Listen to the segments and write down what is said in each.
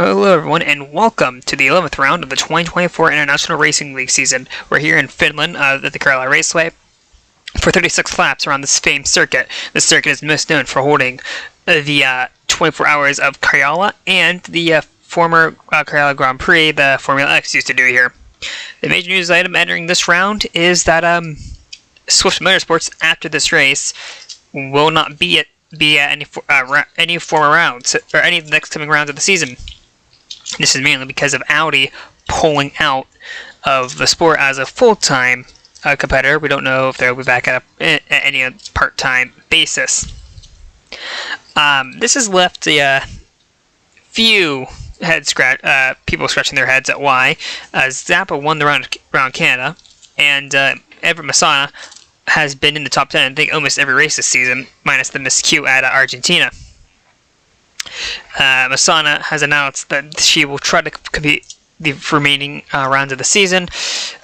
Hello everyone and welcome to the 11th round of the 2024 International Racing League season. We're here in Finland at the Karjala Raceway for 36 laps around this famed circuit. This circuit is most known for holding the 24 Hours of Karjala and the former Karjala Grand Prix the Formula X used to do here. The major news item entering this round is that Swift Motorsports after this race will not be at any former rounds or any of the next coming rounds of the season. This is mainly because of Audi pulling out of the sport as a full-time competitor. We don't know if they'll be back at any part-time basis. This has left a few people scratching their heads at why. Zappa won the round around Canada, and Everett Masana has been in the top 10 I think almost every race this season, minus the miscue at Argentina. Masana has announced that she will try to compete the remaining rounds of the season,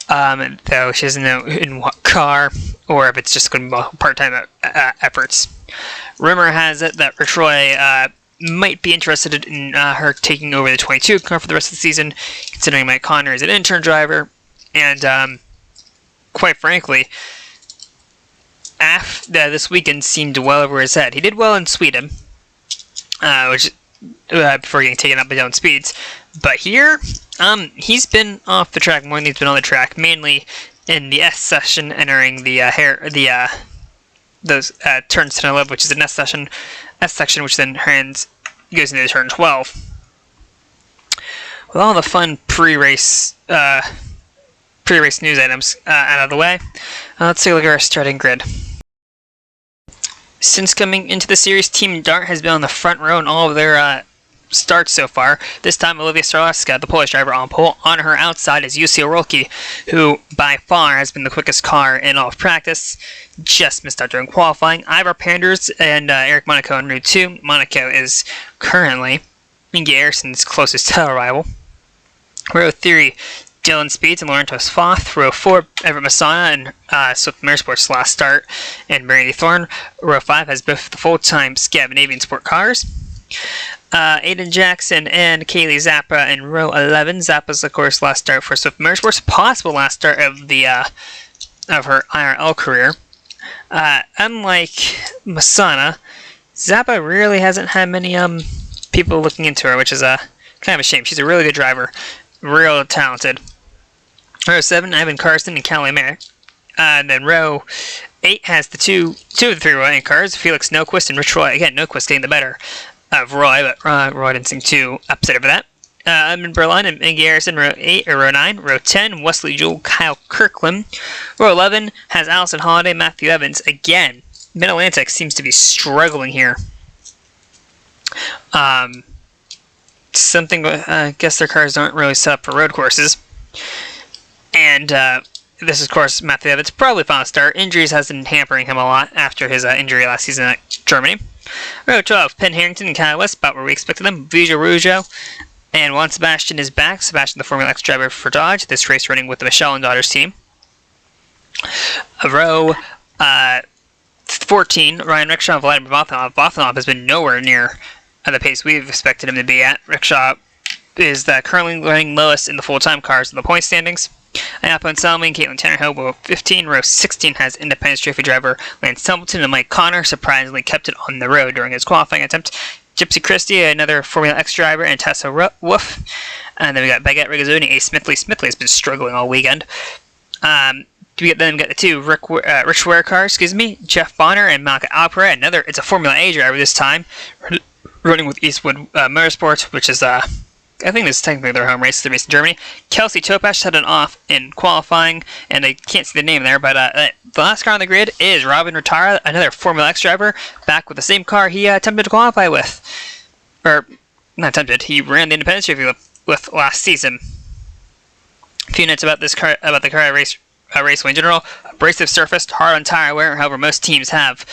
though she doesn't know in what car or if it's just going to be part-time efforts. Rumor has it that Rotroy might be interested in her taking over the 22 car for the rest of the season, considering Mike Connor is an intern driver, and quite frankly, this weekend seemed well over his head. He did well in Sweden, before getting taken up by down speeds. But here, he's been off the track more than he's been on the track, mainly in the S session, entering the turns 10 and 11, which is an S section, which then goes into turn 12. With all the fun pre-race news items out of the way, let's take a look at our starting grid. Since coming into the series, Team Dart has been on the front row in all of their starts so far. This time, Olivia Starlowska, the Polish driver, on pole. On her outside is Jussi Orolki, who by far has been the quickest car in all of practice. Just missed out during qualifying. Ivar Panders and Eric Monaco in Route 2. Monaco is currently Inge Eriksson's closest title rival. Row 3, Dylan Speeds and Laurentos Foth. Row 4, Everett Masana and Swift Motorsports' last start, and Brandy Thorne. Row 5 has both the full-time Scandinavian sport cars. Aiden Jackson and Kaylee Zappa in row 11. Zappa's, of course, last start for Swift Motorsports, possible last start of her IRL career. Unlike Masana, Zappa really hasn't had many people looking into her, which is kind of a shame. She's a really good driver, real talented. Row 7, Ivan Carson and Callie Merrick. And then row 8 has the two of the three Roy cars, Felix Noquist and Rich Roy. Again, Noquist getting the better of Roy, but Roy didn't seem too upset over that. Edmund Berlin and Inge Eriksson, row 9. Row 10, Wesley Jewell, Kyle Kirkland. Row 11 has Allison Holiday, Matthew Evans. Again, Mid-Atlantic seems to be struggling here. I guess their cars aren't really set up for road courses. And this is, of course, Matthew Evans' probably final start. Injuries has been hampering him a lot after his injury last season at Germany. Row 12, Penn Harrington and Kyle West, about where we expected them. Vija Rougeau and Juan Sebastian is back. Sebastian, the Formula X driver for Dodge. This race running with the Michelle and Daughters team. Row 14, Ryan Rickshaw and Vladimir Vothanov. Vothanov has been nowhere near the pace we've expected him to be at. Rickshaw is currently running lowest in the full-time cars in the point standings. Ayapo and Salmi and Caitlin Tannerhill, row 15. Row 16 has Independence Trophy driver Lance Templeton, and Mike Connor surprisingly kept it on the road during his qualifying attempt. Gypsy Christie, another Formula X driver, and Tessa Wolf. And then we got Baguette Rigazzoni, Ace Smithley. Smithley has been struggling all weekend. We got the two Rich Ware cars, Jeff Bonner and Malika Alpera. It's a Formula A driver this time, running with Eastwood Motorsports, which is I think this is technically their home race. They're based in Germany. Kelsey Topash had an off in qualifying, and I can't see the name there, but the last car on the grid is Robin Rotara, another Formula X driver, back with the same car he attempted to qualify with. Or, not attempted, he ran the Independence Trophy with last season. A few notes about this car, about the car raceway in general. Abrasive surface, hard on tire wear, however most teams have.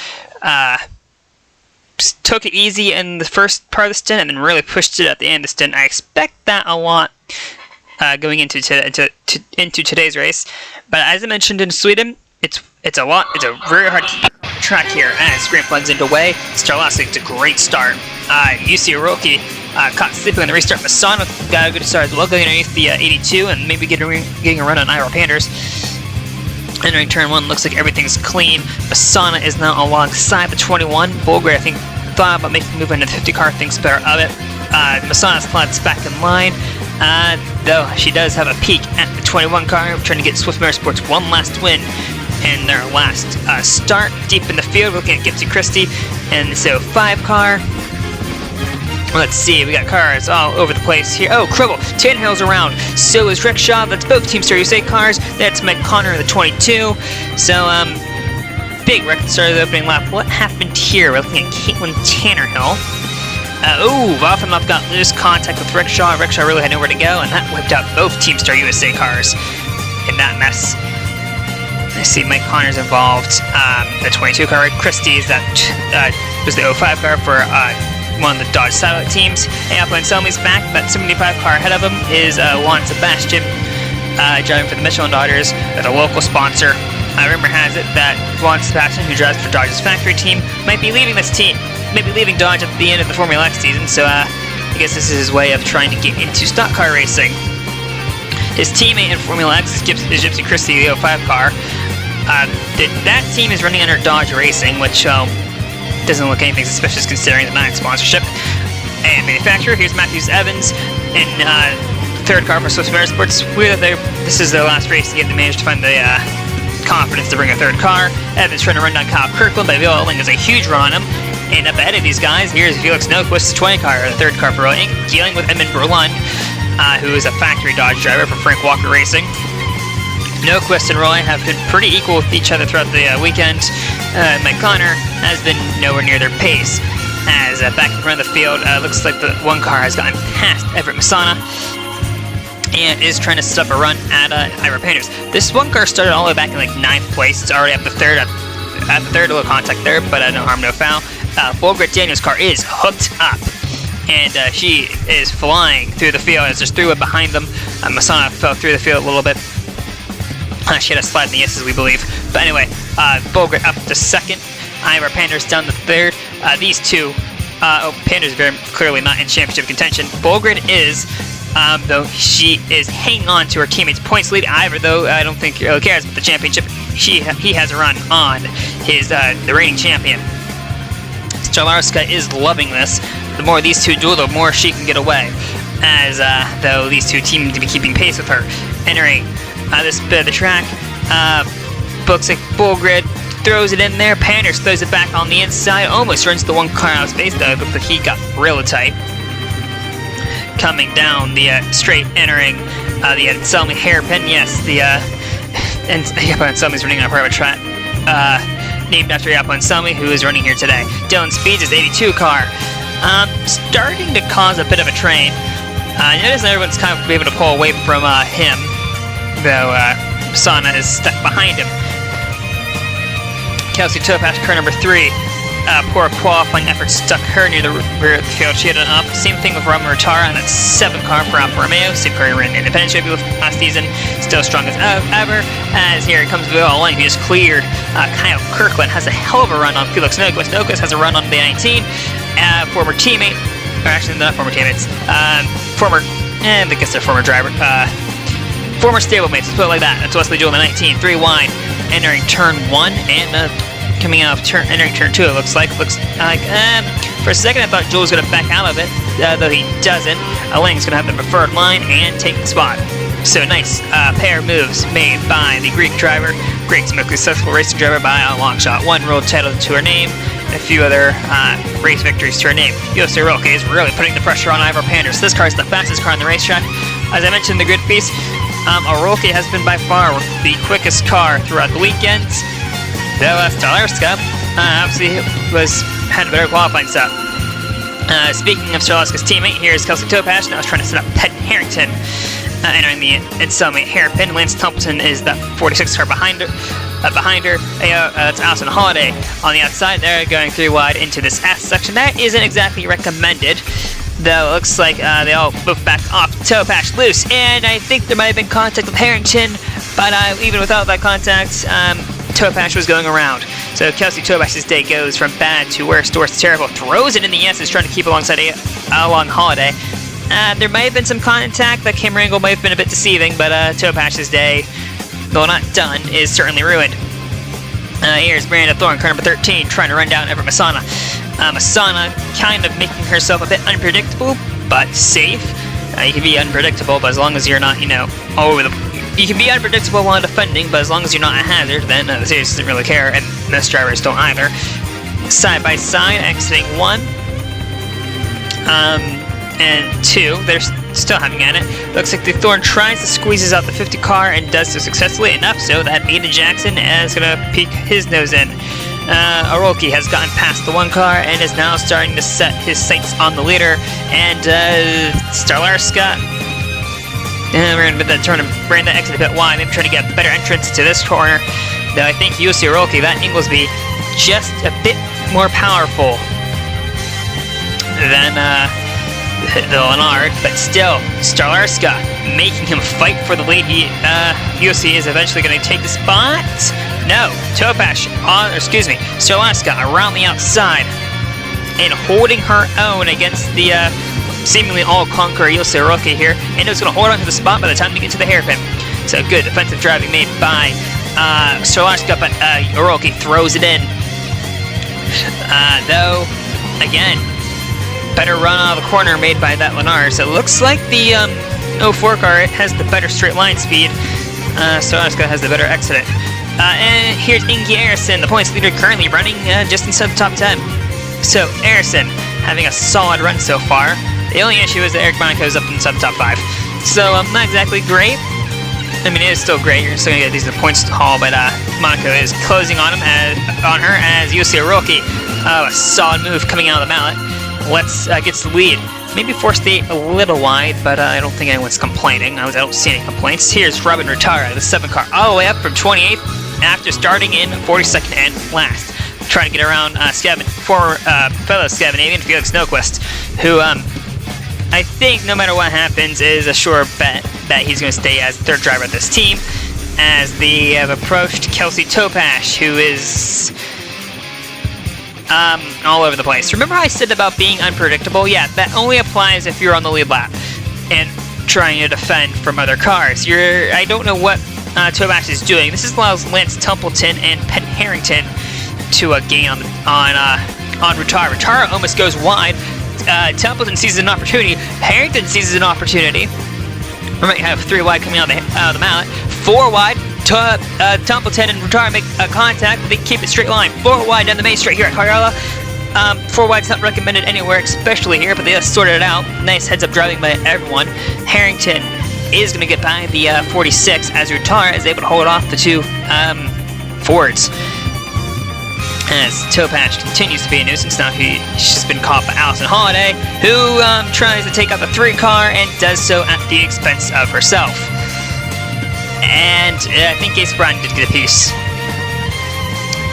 Took it easy in the first part of the stint and then really pushed it at the end of the stint. I expect that a lot going into today's race. But as I mentioned in Sweden, it's a very hard track here as Grant plugs into way. Starlastic gets a great start. UC Oroki caught sleeping on the restart. Masana got a good start as well, going underneath the 82 and maybe getting a run on IRL Panders. Entering turn 1, looks like everything's clean. Masana is now alongside the 21. Bulgari, I think, thought about making the move into the 50 car, thinks better of it. Masana's slots back in line, though she does have a peek at the 21 car, trying to get Swift Motorsports one last win in their last start. Deep in the field, looking at Gypsy Christie, and so 5 car. Let's see, we got cars all over the place here. Oh, Cribble, Tannehill's around. So is Rickshaw. That's both Team Star USA cars. That's Mike Connor, the 22. So, big record start of the opening lap. What happened here? We're looking at Caitlin Tannerhill. Voffenloff got loose contact with Rickshaw. Rickshaw really had nowhere to go, and that wiped out both Team Star USA cars in that mess. I see Mike Connor's involved. The 22 car, Christie's, that was the 05 car for one of the Dodge satellite teams. Apple and Selmy's back. That 75 car ahead of him is Juan Sebastian, driving for the Michelin Daughters with a local sponsor. Rumor has it that Juan Sebastian, who drives for Dodge's factory team, might be leaving this team, maybe leaving Dodge at the end of the Formula X season, so I guess this is his way of trying to get into stock car racing. His teammate in Formula X is Gypsy Christie, the 05 car. That team is running under Dodge Racing, which doesn't look anything suspicious considering the 9 sponsorship. And manufacturer, here's Matthews Evans in third car for Swift Motorsports. Weird that this is their last race to get to manage to find the confidence to bring a third car. Evans trying to run down Kyle Kirkland, but Viola has a huge run on him. And up ahead of these guys, here's Felix Noquist's 20 car, the third car for Roy Inc., dealing with Edmund Berlund, who is a factory Dodge driver for Frank Walker Racing. Noquist and Roy have been pretty equal with each other throughout the weekend. Mike Connor has been nowhere near their pace. As back in front of the field, looks like the one car has gotten past Everett Masana and is trying to set up a run at IRL Painters. This one car started all the way back in like 9th place. It's already up to 3rd. At the 3rd, a little contact there, but no harm, no foul. Bulgari Daniels' car is hooked up, and she is flying through the field as there's 3 behind them. Masana fell through the field a little bit. She had a slide in the S's, we believe. But anyway, Bulgari up to 2nd. IRL Panders down to 3rd. These two, Panders very clearly not in championship contention. Bulgari is, though she is hanging on to her teammate's points lead. Ivor, though, I don't think he really cares about the championship. He has a run on his the reigning champion. Stalarska is loving this. The more these two duel, the more she can get away. As though these two seem to be keeping pace with her. Entering this bit of the track, looks like Bulgari throws it in there. Panders throws it back on the inside. Almost runs the one car out of space, though. It looks like he got really tight. Coming down the straight, entering the Selmy hairpin. Yes, the Yapo Selmy's running on a private track named after Yapo Selmy, who is running here today. Dylan Speeds' 82 car, starting to cause a bit of a train. Notice everyone's kind of able to pull away from him, though Sana is stuck behind him. Kelsey Topash, car number 3. Poor qualifying effort stuck her near the rear of the field. She had an up. Same thing with Roman Rotara, and that's 7 car for Alfa Romeo. Same car he ran Independence Trophy with last season. Still strong as ever. As here it comes to the line, he just cleared. Kyle Kirkland has a hell of a run on Felix Noquist. Noquist has a run on the 19. Former teammate, or actually not former teammates. I guess they're former driver. Former stablemates. Let's put it like that. That's Wesley Jewell in the 19. 3 wide, entering turn 1 and. Coming out of entering turn 2, it looks like. For a second, I thought Joel was going to back out of it, though he doesn't. Lang's going to have the preferred line and take the spot. So nice pair of moves made by the Greek driver. Greek's most successful racing driver by a long shot. 1 world title to her name, and a few other race victories to her name. Yossi Oroke is really putting the pressure on Ivor Panders. This car is the fastest car on the racetrack. As I mentioned in the grid piece, Oroke has been by far the quickest car throughout the weekends. Though Stalarska obviously had a better qualifying stop. Speaking of Stalarska's teammate, here's Kelsey Topash. Now he's trying to set up Ted Harrington entering the Selmy hairpin. Lance Templeton is that 46 car behind her. That's Alison Holiday on the outside there, going 3 wide into this S section. That isn't exactly recommended, though it looks like they all move back off. Topash loose, and I think there might have been contact with Harrington, but even without that contact, Topash was going around. So Kelsey Topash's day goes from bad to worse, towards terrible. Throws it in the S's, trying to keep alongside along Holiday. There might have been some contact. That camera angle might have been a bit deceiving, but Topash's day, though not done, is certainly ruined. Here's Miranda Thorne, car number 13, trying to run down Everett Masana. Masana kind of making herself a bit unpredictable, but safe. You can be unpredictable, but as long as you're not, all over the... You can be unpredictable while defending, but as long as you're not a hazard, then the series doesn't really care, and most drivers don't either. Side by side, exiting 1. And 2, they're still having at it. Looks like the Thorne tries to squeezes out the 50 car and does so successfully, enough so that Aiden Jackson is going to peek his nose in. Oroki has gotten past the 1 car and is now starting to set his sights on the leader. And Starlarska, we're going to bring that exit a bit wide, maybe trying to get a better entrance to this corner. Though I think Yossi Oroki, that Inglesby, just a bit more powerful than the Leonard, but still, Starlarska making him fight for the lead. Yossi is eventually going to take the spot. No, Topash, Starlarska around the outside and holding her own against the seemingly all-conqueror Yossi Oroki here, and is going to hold on to the spot by the time we get to the hairpin. So good defensive driving made by Starlarska, but Oroki throws it in. Though, again, better run out of the corner made by that Leonard. So it looks like the 04 car has the better straight line speed. Starlarska has the better exit. And here's Ingi Eriksson, the points leader, currently running just inside the top 10. So Eriksson having a solid run so far. The only issue is that Eric Monaco is up inside the top 5. So not exactly great. I mean, it is still great. You're still going to get these points to haul, but Monaco is closing on her as Yossi Oroki. A solid move coming out of the mallet. Gets the lead. Maybe forced the 8 a little wide, but I don't think anyone's complaining. I don't see any complaints. Here's Robin Rotara, the 7 car, all the way up from 28th after starting in 42nd and last. Trying to get around fellow Scandinavian Felix Nokvist, who I think no matter what happens is a sure bet that he's going to stay as third driver of this team, as they have approached Kelsey Topash, who is all over the place. Remember how I said about being unpredictable? Yeah, that only applies if you're on the lead lap and trying to defend from other cars. I don't know what Topash is doing. This allows Lance Templeton and Penn Harrington to gain on Rotara. Rotara almost goes wide. Templeton seizes an opportunity. Harrington seizes an opportunity. We might have 3 wide coming out of the mallet. 4 wide. Templeton and Rotara make contact, but they keep it straight line. 4 wide down the main straight here at Cariola. 4 wide's not recommended anywhere, especially here, but they just sorted it out. Nice heads-up driving by everyone. Harrington is going to get by the 46 as Rotara is able to hold off the 2 Fords. As Topash continues to be a nuisance now, she's just been caught by Allison Holiday, who tries to take out the 3 car and does so at the expense of herself. And I think Ace Brown did get a piece.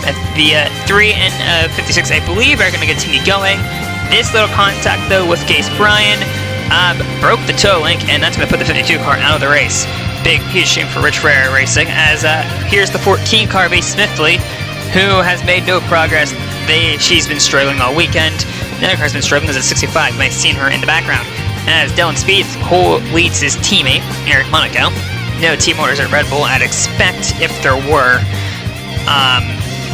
At the 3 and 56, I believe, are going to continue going. This little contact, though, with Case Bryan broke the toe link, and that's going to put the 52 car out of the race. Big, huge shame for Rich Ferrer Racing, as here's the 14 car, Base Smithley, who has made no progress. She's been struggling all weekend. Another car's been struggling, is at 65. You might have seen her in the background. As Dylan Speed leads his teammate, Eric Monaco. No team orders at Red Bull. I'd expect if there were,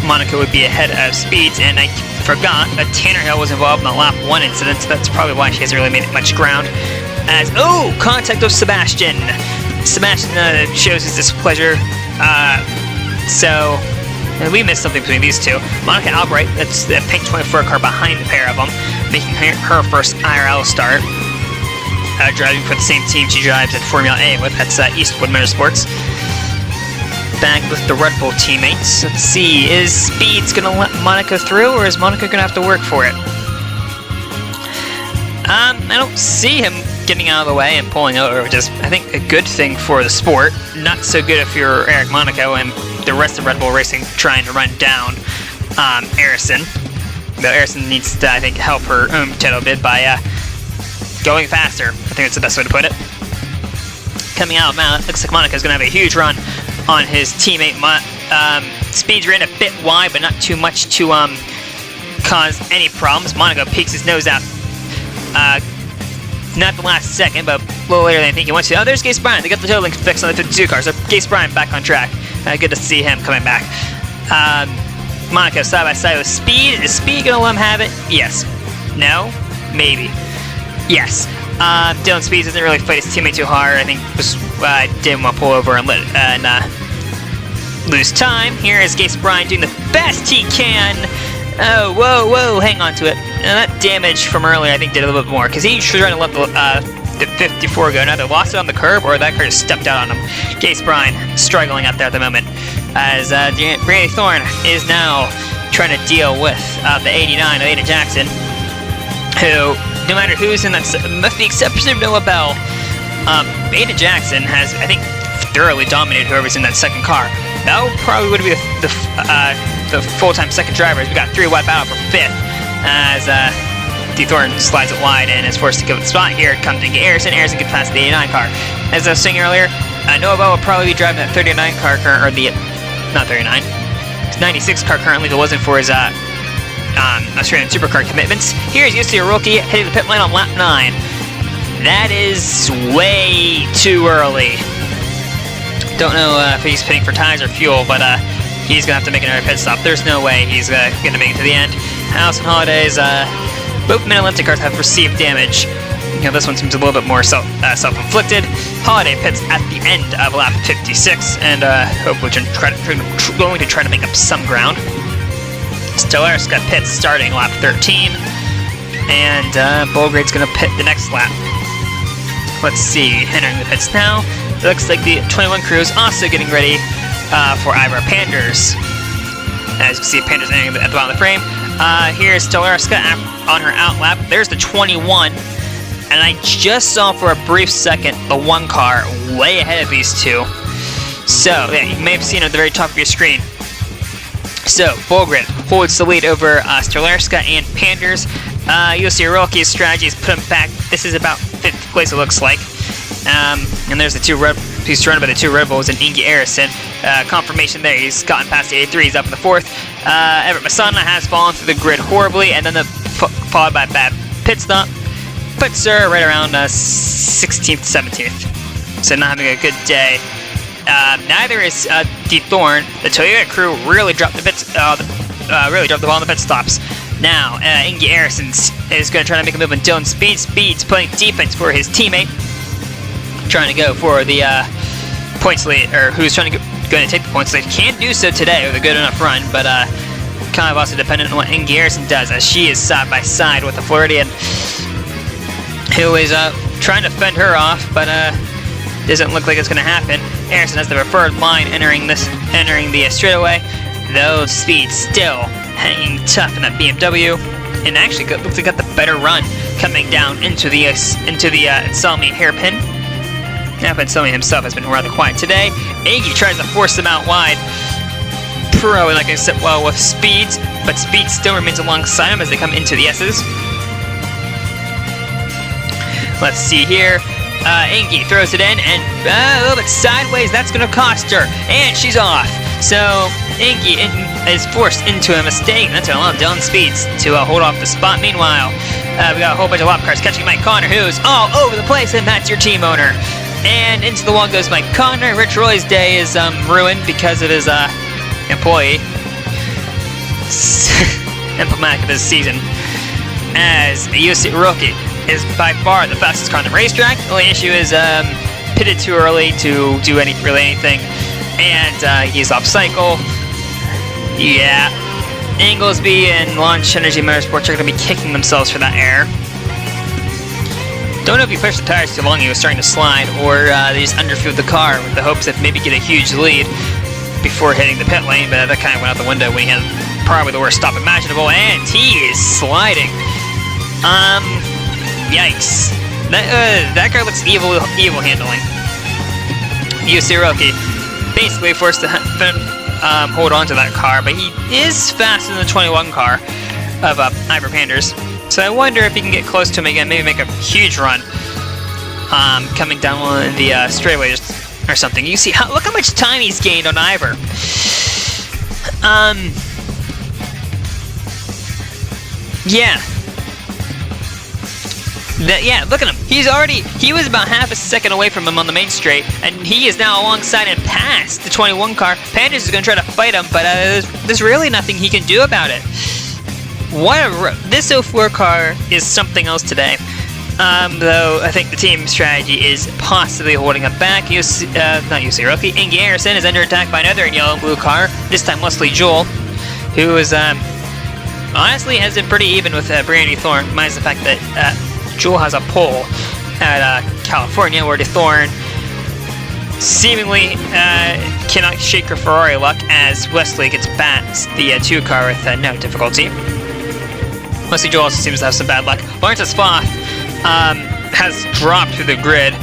Monaco would be ahead of Speeds, and I forgot that Tanner Hill was involved in the lap 1 incident, so that's probably why she hasn't really made much ground. As, contact with Sebastian. Sebastian shows his displeasure, so we missed something between these two. Monica Albright, that's the pink 24 car behind the pair of them, making her first IRL start. Driving for the same team she drives at Formula A with, that's Eastwood Motorsports. Back with the Red Bull teammates. Let's see, is Speeds going to let Monica through, or is Monica going to have to work for it? I don't see him getting out of the way and pulling over, which is, I think, a good thing for the sport. Not so good if you're Eric Monaco and the rest of Red Bull Racing trying to run down Ericsson. Though Ericsson needs to, I think, help her own potato bid by going faster. I think that's the best way to put it. Coming out of Mount, looks like Monaco's going to have a huge run on his teammate Speeds ran a bit wide, but not too much to cause any problems. Monaco peeks his nose out. Not the last second, but a little later than I think he wants to. Oh, there's Gase Bryant. They got the totaling fixed on the 52 car, so Gase Bryant back on track. Good to see him coming back. Monaco side by side with Speed. Is Speed gonna let him have it? Yes. No? Maybe. Yes. Dylan Speed doesn't really fight his teammate too hard. I think just didn't want to pull over and lose time. Here is Gase Bryant doing the best he can. Oh, whoa, hang on to it. That damage from earlier, I think, did a little bit more, because he should try to let the 54 go. Now they lost it on the curb, or that car just stepped out on him. Gase Bryant struggling out there at the moment, as Brady Thorne is now trying to deal with the 89 of Ada Jackson, who, no matter who's in that, with the exception of Noah Bell, Ada Jackson has, I think, thoroughly dominated whoever's in that second car. Bell probably would be the full-time second driver. We got 3 wide battle for 5th, as D. Thorne slides it wide and is forced to give it the spot. Here comes Inge Eriksson. Eriksson gets past the 89 car. As I was saying earlier, Noah Bell will probably be driving that 39 car, or the, not 39, 96 car currently if it wasn't for his Australian Supercar commitments. Here's Jussi Aroki hitting the pit lane on lap 9. That is way too early. Don't know if he's pitting for tires or fuel, but he's going to have to make another pit stop. There's no way he's going to make it to the end. House and Holidays, both Mid-Atlantic cars have received damage. You know, this one seems a little bit more self-inflicted. Holiday pits at the end of lap 56, and hopefully going to try to make up some ground. Stellaris got pits starting lap 13, and Bulgrade's going to pit the next lap. Let's see, entering the pits now. It looks like the 21 crew is also getting ready for IRL Panders. As you can see, Panders entering at the bottom of the frame. Here's Stellaris on her out lap. There's the 21. And I just saw for a brief second the 1 car way ahead of these 2. So, yeah, you may have seen it at the very top of your screen. So, Bulgrade holds the lead over Stellaris and Panders. Jussi Aroki's strategy is put him back. This is about 5th place, it looks like. And there's the 2 he's surrounded by the 2 Red Bulls and Inge Eriksson. Confirmation there, he's gotten past the 83, he's up in the 4th. Everett Masana has fallen through the grid horribly, and then followed by a bad pit stop. Puts her right around 16th, 17th. So not having a good day. Neither is D. Thorne. The Toyota crew really dropped the pits, really dropped the ball on the pit stops. Now, Inge Eriksson is going to try to make a move on Dylan Speed. Speed's playing defense for his teammate. Trying to go for the points lead, or who's going to take the points lead. Can't do so today with a good enough run, but kind of also dependent on what Inge Eriksson does, as she is side by side with the Floridian, who is trying to fend her off, but doesn't look like it's going to happen. Eriksson has the preferred line entering the straightaway, though Speed still hanging tough in that BMW, and actually looks like got the better run coming down into the Salmi hairpin. Now, Salmi himself has been rather quiet today. Iggy tries to force him out wide. Pro and like I said, well with Speeds, but Speed still remains alongside him as they come into the S's. Let's see here. Ingy throws it in, and a little bit sideways. That's going to cost her, and she's off. So Ingy is forced into a mistake, and that's going to allow Dylan Speeds to hold off the spot. Meanwhile, we got a whole bunch of lap cars catching Mike Connor, who's all over the place, and that's your team owner. And into the wall goes Mike Connor. Rich Roy's day is ruined because of his employee. Emblematic of his season, as Jussi Aroki is by far the fastest car on the racetrack. The only issue is pitted too early to do really anything, and he's off cycle. Yeah, Inglesby and Launch Energy Motorsports are going to be kicking themselves for that error. Don't know if he pushed the tires too long, he was starting to slide, or they just underfueled the car with the hopes of maybe get a huge lead before hitting the pit lane, but that kind of went out the window when he had probably the worst stop imaginable, and he is sliding. Yikes. That car looks evil handling. Jussi Aroki basically forced to hold on to that car, but he is faster than the 21 car of IRL Panders. So I wonder if he can get close to him again, maybe make a huge run coming down the straightaway or something. You see, look how much time he's gained on Ivor. Yeah. Yeah, look at him. He was about half a second away from him on the main straight, and he is now alongside and past the 21 car. Panders is going to try to fight him, but there's really nothing he can do about it. This 04 car is something else today. Though I think the team strategy is possibly holding him back. Not UC Rookie. Ingy Harrison is under attack by another yellow and blue car, this time Wesley Joel, who is, honestly has been pretty even with Brandy Thorne, minus the fact that Joel has a pole at California, where DeThorne seemingly cannot shake her Ferrari luck as Wesley gets past the 2 car with no difficulty. Wesley Joel also seems to have some bad luck. Lawrence Spoth has dropped through the grid.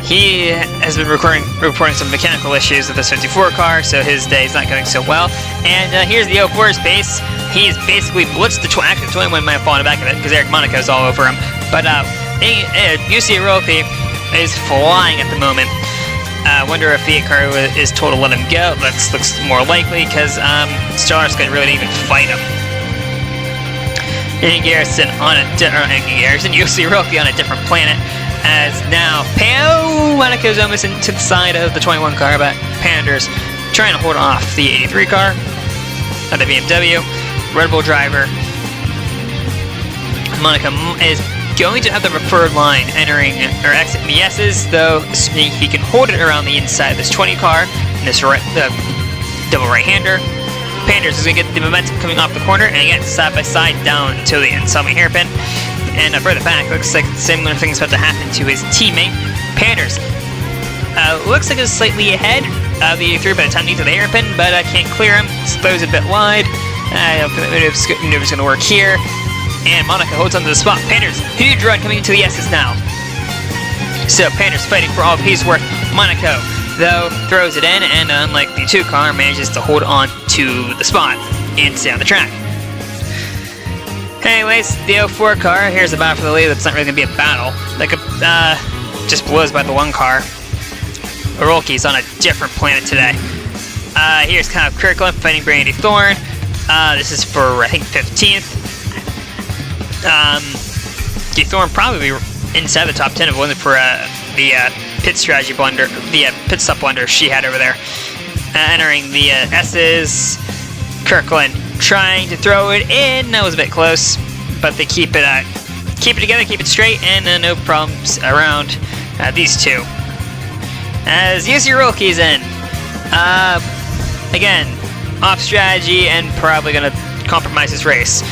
He has been reporting some mechanical issues with this 54 car, so his day is not going so well. And here's the 04's pace. He's basically blitzed the 21 might have fallen back of it because Eric Monaco is all over him. But UC Rookie is flying at the moment. I wonder if the car is told to let him go. That looks more likely because Starlar's going to really even fight him. Ingy Harrison UC Rookie on a different planet, as now Monaco's almost into the side of the 21 car, but Panders trying to hold off the 83 car, not the BMW. Red Bull driver Monaco is going to have the preferred line entering or exiting the S's, though he can hold it around the inside of this 20 car, and this double right-hander. Panders is going to get the momentum coming off the corner, and again, side by side down to the Anselmi hairpin. And further back, looks like similar things about to happen to his teammate. Panders looks like it's slightly ahead of the 83 by the time he gets to the hairpin, but can't clear him. Throws a bit wide. I don't think that maneuver's going to work here. And Monaco holds onto the spot. Panders, huge run coming into the S's now. So Panders fighting for all he's worth. Monaco, though, throws it in, and unlike the 2 car, manages to hold on to the spot and stay on the track. Anyways, the 04 car, here's a battle for the lead. That's not really going to be a battle. Like, just blows by the 1 car. Orolki's on a different planet today. Here's kind of Kirkland fighting Brandy Thorne. This is for, I think, 15th. Thorne probably inside the top 10 if it wasn't for the pit strategy blunder, the pit stop blunder she had over there. Entering the S's. Kirkland trying to throw it in. That was a bit close, but they keep it together, keep it straight, and no problems around these two. As UC Rookie is in. Again, off strategy and probably going to compromise his race.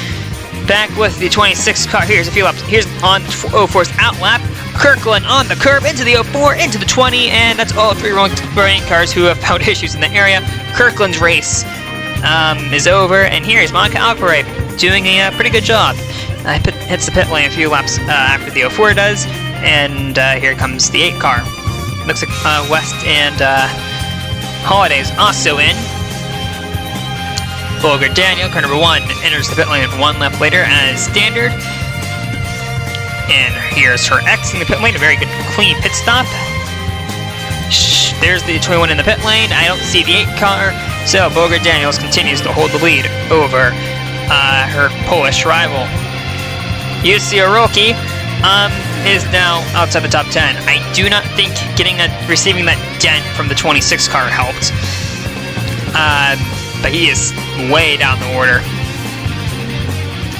Back with the 26 car. Here's a few laps. Here's on 04's out lap. Kirkland on the curb into the 04, into the 20, and that's all 3 running cars who have found issues in the area. Kirkland's race is over, and here's Monica Alpere doing a pretty good job. Hits the pit lane a few laps after the 04 does, and here comes the 8 car. Looks like West and Holiday's also in. Bulgar Daniel, car number 1, enters the pit lane 1 lap later as standard. And here's her exiting the pit lane, a very good clean pit stop. There's the 21 in the pit lane. I don't see the 8 car, so Bulgar Daniels continues to hold the lead over her Polish rival. UC Oroki is now outside the top 10. I do not think receiving that dent from the 26 car helped. But he is way down the order.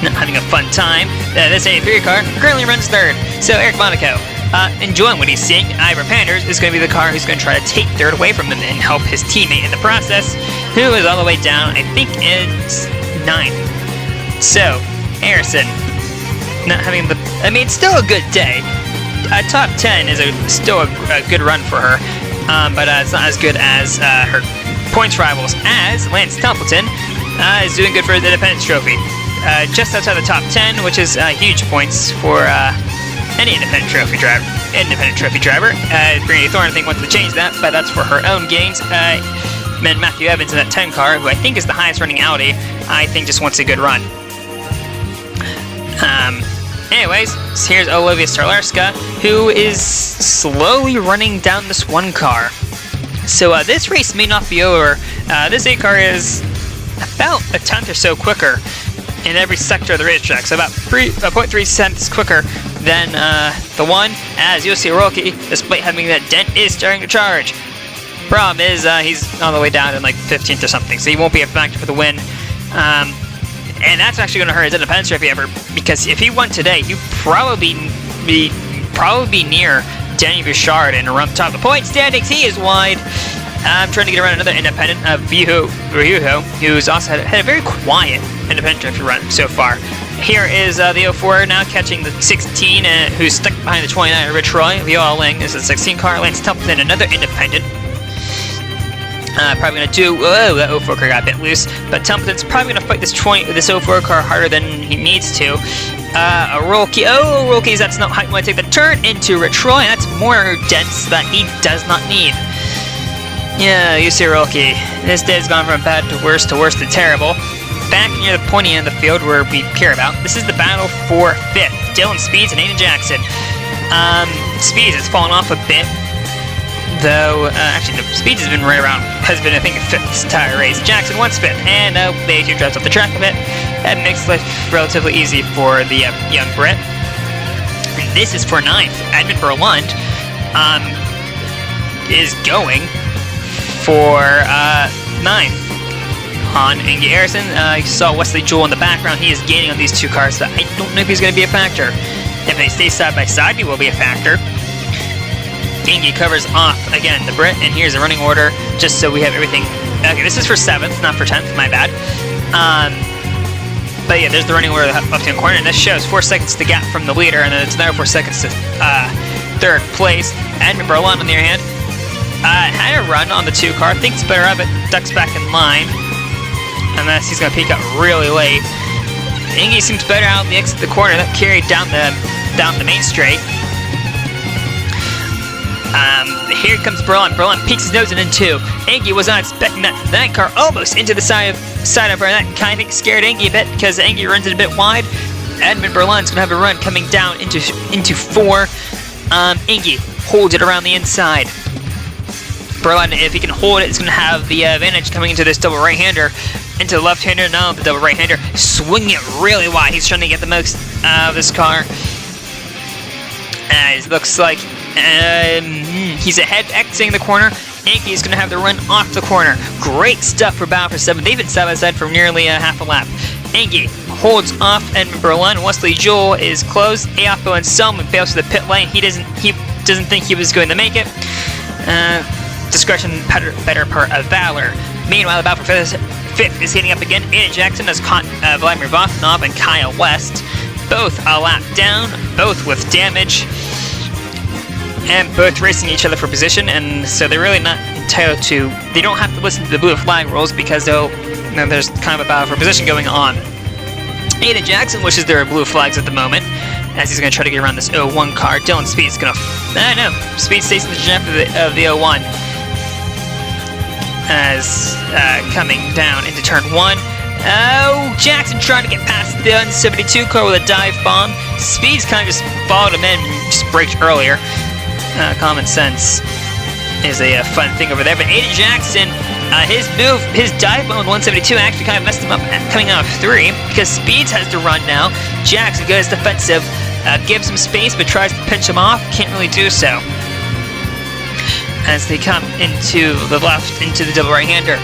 Not having a fun time. This 83 car currently runs 3rd. So Eric Monaco, enjoying what he's seeing. Ivor Panders is going to be the car who's going to try to take 3rd away from him and help his teammate in the process, who is all the way down, I think it's 9th. So, Harrison, not having it's still a good day. Top 10 is still a good run for her, but it's not as good as her points rivals, as Lance Templeton is doing good for the Independence Trophy. Just outside the top 10, which is huge points for any Independent Trophy driver. Brandy Thorne, I think, wanted to change that, but that's for her own gains. And Matthew Evans in that 10 car, who I think is the highest running Audi, I think just wants a good run. Anyways, so here's Olivia Starlarska, who is slowly running down this 1 car. So this race may not be over. This 8 car is about a tenth or so quicker in every sector of the racetrack, so about 0.3 cents quicker than the one, as you'll see Rocky, despite having that dent, is starting to charge. Problem is, he's all the way down in like 15th or something, so he won't be a factor for the win. And that's actually going to hurt his independence if he ever, because if he won today, he'd probably be near Danny Bouchard and around the top of the point standings. He is wide. I'm trying to get around another independent, Ryuho, who's also had a very quiet independent drift run so far. Here is the 04 now catching the 16, who's stuck behind the 29, Rich Roy. Viola Ling is the 16 car. Lance Templeton, another independent. Probably gonna do. Oh, that 04 car got a bit loose, but Templeton's probably gonna fight this 04 car harder than he needs to. A Rolke. Oh, Rolke's that's not how you want to take the turn into Rich Roy. That's more dense that he does not need. Yeah, you see Rolke. This day's gone from bad to worse to terrible. Back near the pointy end of the field where we care about. This is the battle for 5th. Dylan Speeds and Aiden Jackson. Speeds has fallen off a bit, though. Actually, the Speeds has been I think, 5th this entire race. Jackson wants 5th, and they two drives off the track a bit. That makes life relatively easy for the young Brit. This is for 9th. Edmund Berlund is going for 9th on Inge Eriksson. You saw Wesley Jewell in the background. He is gaining on these two cars, so I don't know if he's going to be a factor. If they stay side by side, he will be a factor. Inge covers off again the Brit, and here's the running order just so we have everything. Okay, this is for 7th, not for 10th, my bad. But yeah, there's the running order of the left-hand corner, and this shows 4 seconds the gap from the leader, and then it's another 4 seconds to 3rd place. Edmund Berlund, on the other hand, had a run on the 2 car, thinks better of it, ducks back in line, unless he's going to peek out really late. Inge seems better out in the exit of the corner, that carried down the main straight. Here comes Berlund. Berlund peeks his nose in 2. Inge was not expecting that car almost into the side of her. That kind of scared Inge a bit because Inge runs it a bit wide. Edmund Berlund's going to have a run coming down into 4. Inge holds it around the inside. Berlund, if he can hold it, is going to have the advantage coming into this double right-hander. Into the left-hander, now the double right-hander. Swinging it really wide. He's trying to get the most out of this car. It looks like he's ahead exiting the corner. Inge is going to have the run off the corner. Great stuff for Battle for 7. They've been side by side for nearly half a lap. Inge holds off Edmund Berlund. Wesley Jewell is close. Aopo and Selman fails to the pit lane. He doesn't think he was going to make it. Discretion, better part of valor. Meanwhile, the battle for 5th is heating up again. Aiden Jackson has caught Vladimir Vothnov and Kyle West. Both a lap down, both with damage, and both racing each other for position, and so they're really not entitled to, they don't have to listen to the blue flag rules because there's kind of a battle for position going on. Aiden Jackson wishes there are blue flags at the moment, as he's going to try to get around this 01 car. Dylan Speed's going to, I don't know, Speed stays in the jump of the 01. As coming down into turn 1. Oh, Jackson trying to get past the 172 car with a dive bomb. Speed's kind of just followed him in and just braked earlier. Common sense is a fun thing over there. But Aiden Jackson, his dive bomb with 172 actually kind of messed him up coming out of 3 because Speeds has to run now. Jackson goes defensive, gives him space but tries to pinch him off. Can't really do so. As they come into the left, into the double right-hander.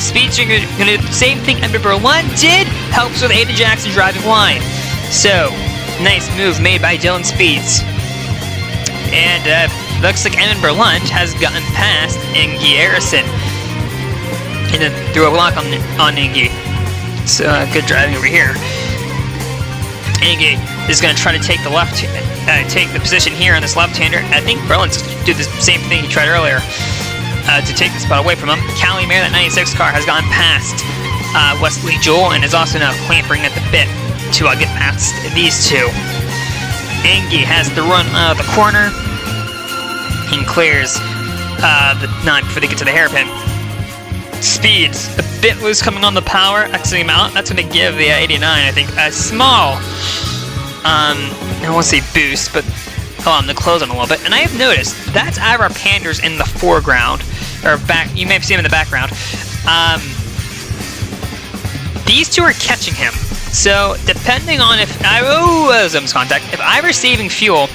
Speed's going to do the same thing Edmund Berlund did, helps with Aiden Jackson driving wide. So, nice move made by Dylan Speeds. And looks like Edmund Berlund has gotten past Inge Eriksson. And then threw a block on Inge. So, good driving over here. Inge is going to try to take the take the position here on this left-hander. I think Berlund's going to do the same thing he tried earlier to take the spot away from him. Callie Mayer, that 96 car, has gone past Wesley Jewell and is also now clampering at the bit to get past these two. Inge has the run out of the corner and clears the 9 before they get to the hairpin. Speeds a bit loose coming on the power, exiting him out. That's going to give the 89, I think, a small, I won't say boost, but allow him to close on a little bit. And I have noticed that's Ira Panders in the foreground, or back. You may have seen him in the background. these two are catching him. So depending on if that was almost contact. If I'm receiving fuel,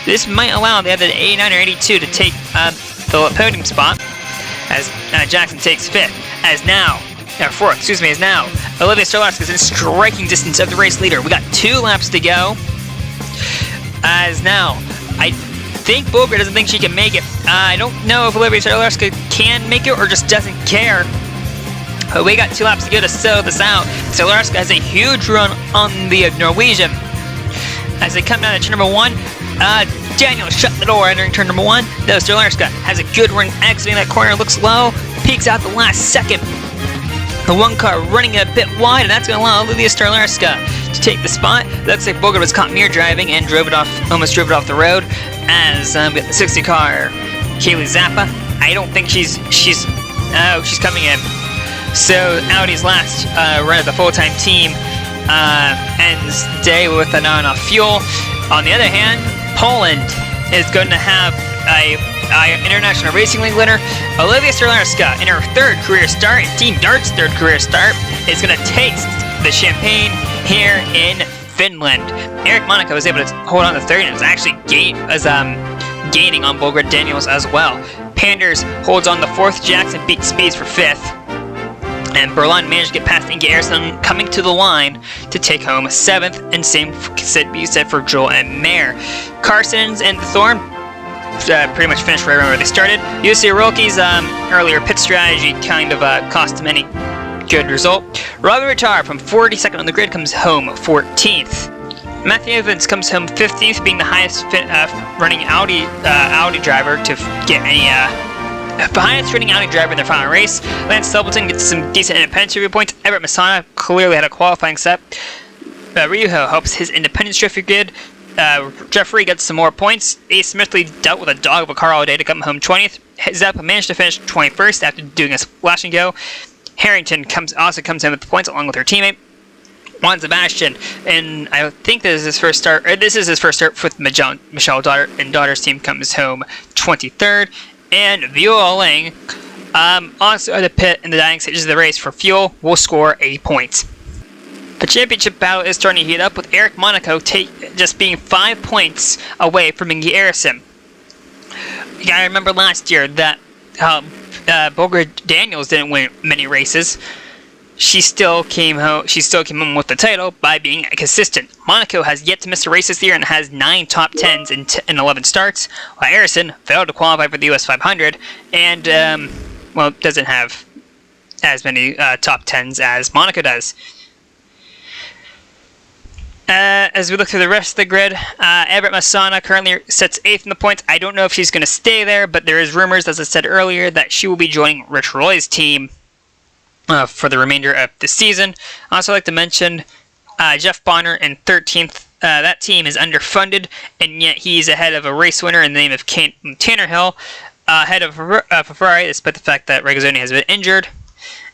this might allow the other 89 or 82 to take the podium spot, as Jackson takes 5th. As now, 4th, excuse me, as now Olivia Starlarsk is in striking distance of the race leader. We got 2 laps to go. As now, I think Bogra doesn't think she can make it. I don't know if Olivia Starlarsk can make it or just doesn't care. But we got 2 laps to go to settle this out. Starlarsk has a huge run on the Norwegian. As they come down to turn number 1, Daniel shut the door entering turn number 1. Though Starlarska has a good run exiting that corner, looks low, peeks out the last second. The one car running a bit wide, and that's going to allow Olivia Starlarska to take the spot. Looks like Bogart was caught mirror driving and almost drove it off the road. As we got the 60 car, Kaylee Zappa. I don't think she's coming in. So Audi's last run of the full-time team ends the day with a not enough fuel. On the other hand, Poland is going to have a International Racing League winner. Olivia Starlarska, in her 3rd career start, Team Dart's 3rd career start, is going to taste the champagne here in Finland. Eric Monaco was able to hold on to 3rd and was actually gaining on Bulgar Daniels as well. Panders holds on the 4th. Jackson beats Speeds for 5th. And Berlin managed to get past Inge Eriksson, coming to the line to take home 7th, and same could be said for Joel and Mayer. Carson's and Thorne pretty much finished right where they started. UC Rolke's earlier pit strategy kind of cost him any good result. Robbie Rittard from 42nd on the grid comes home 14th. Matthew Evans comes home 15th, being the highest running Audi driver to get any highest running Audi driver in their final race. Lance Stapleton gets some decent independence trophy points. Everett Masana clearly had a qualifying set. Ryuho helps his independence trophy grid. Jeffrey gets some more points. Ace Smithley dealt with a dog of a car all day to come home 20th. Zepp managed to finish 21st after doing a splash and go. Harrington also comes in with the points along with her teammate Juan Sebastian, and I think this is his first start. This is his first start with Michelle Daughter's team comes home 23rd. And Viola Ling, also at the pit in the dying stages of the race for fuel, will score 8 points. The championship battle is starting to heat up, with Eric Monaco just being 5 points away from Inge Eriksson. You gotta remember last year that Bogart Daniels didn't win many races. She still came home with the title by being consistent. Monaco has yet to miss a race this year and has 9 top 10s in 11 starts, while Eriksson failed to qualify for the US 500 and doesn't have as many top 10s as Monaco does. As we look through the rest of the grid, Everett Masana currently sits 8th in the points. I don't know if she's going to stay there, but there is rumors, as I said earlier, that she will be joining Rich Roy's team for the remainder of the season. I also like to mention Jeff Bonner in 13th. That team is underfunded, and yet he's ahead of a race winner in the name of Tanner Hill, ahead of Ferrari, despite the fact that Regazzoni has been injured,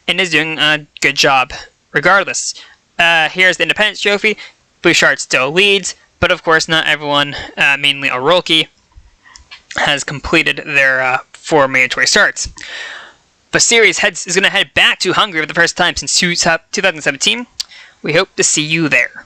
and is doing a good job regardless. Here's the Independence Trophy. Bouchard still leads, but of course not everyone, mainly Orolki, has completed their 4 mandatory starts. The series is going to head back to Hungary for the first time since 2017. We hope to see you there.